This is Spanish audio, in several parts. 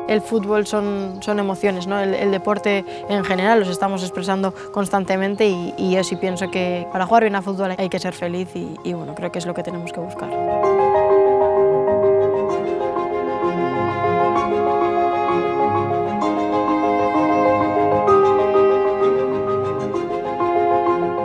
el fútbol son emociones, ¿no? El deporte en general los estamos expresando constantemente y yo sí pienso que para jugar bien a fútbol hay que ser feliz y bueno, creo que es lo que tenemos que buscar.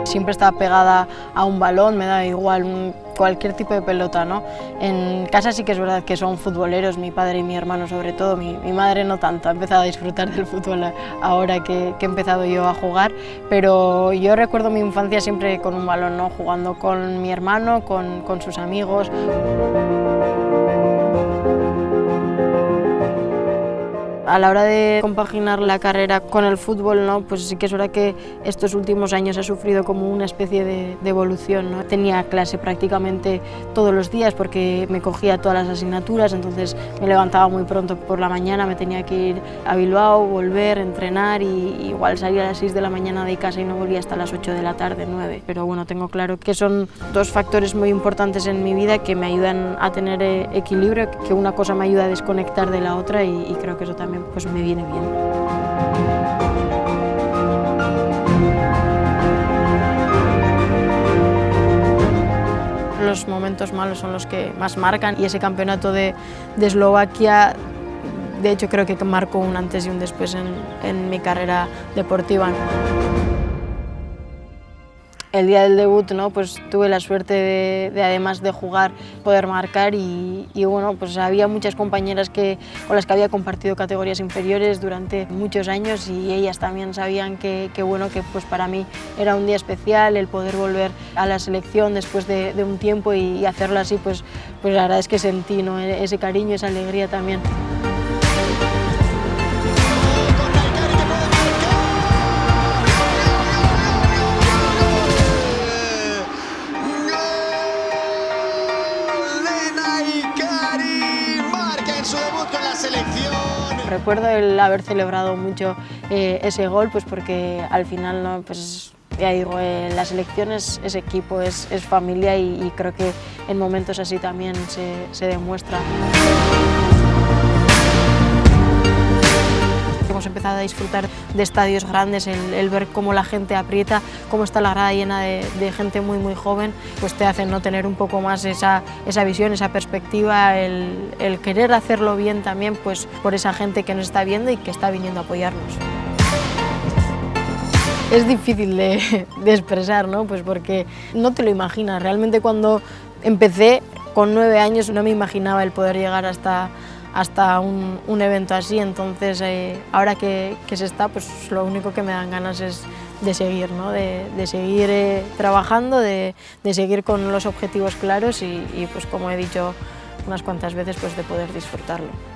Siempre estaba pegada a un balón, me da igual cualquier tipo de pelota, ¿no? En casa sí que es verdad que son futboleros, mi padre y mi hermano sobre todo, mi madre no tanto, ha empezado a disfrutar del fútbol ahora que he empezado yo a jugar, pero yo recuerdo mi infancia siempre con un balón, ¿no? Jugando con mi hermano, con sus amigos. A la hora de compaginar la carrera con el fútbol, ¿no? Pues sí que es verdad que estos últimos años ha sufrido como una especie de evolución, ¿no? Tenía clase prácticamente todos los días porque me cogía todas las asignaturas, entonces me levantaba muy pronto por la mañana, me tenía que ir a Bilbao, volver, entrenar y igual salía a las 6 de la mañana de casa y no volvía hasta las 8 de la tarde, 9. Pero bueno, tengo claro que son dos factores muy importantes en mi vida que me ayudan a tener equilibrio, que una cosa me ayuda a desconectar de la otra y creo que eso también pues me viene bien. Los momentos malos son los que más marcan y ese campeonato de Eslovaquia, de hecho creo que marcó un antes y un después en mi carrera deportiva. El día del debut, ¿no? Pues tuve la suerte de además de jugar, poder marcar y bueno, pues había muchas compañeras con las que había compartido categorías inferiores durante muchos años y ellas también sabían que bueno, que pues para mí era un día especial el poder volver a la selección después de un tiempo y hacerlo así, pues la verdad es que sentí, ¿no? Ese cariño, esa alegría también. Recuerdo el haber celebrado mucho ese gol, pues porque al final, ¿no? Pues ya digo, la selección es equipo, es familia y creo que en momentos así también se demuestra. Hemos empezado a disfrutar de estadios grandes, el ver cómo la gente aprieta, cómo está la grada llena de gente muy joven, pues te hace no tener un poco más esa visión, esa perspectiva, el querer hacerlo bien también pues por esa gente que nos está viendo y que está viniendo a apoyarnos. Es difícil de expresar, ¿no? Pues porque no te lo imaginas. Realmente cuando empecé con 9 años no me imaginaba el poder llegar hasta un evento así, entonces ahora que se está, pues lo único que me dan ganas es de seguir, ¿no? de seguir trabajando, de seguir con los objetivos claros y pues como he dicho unas cuantas veces, pues de poder disfrutarlo.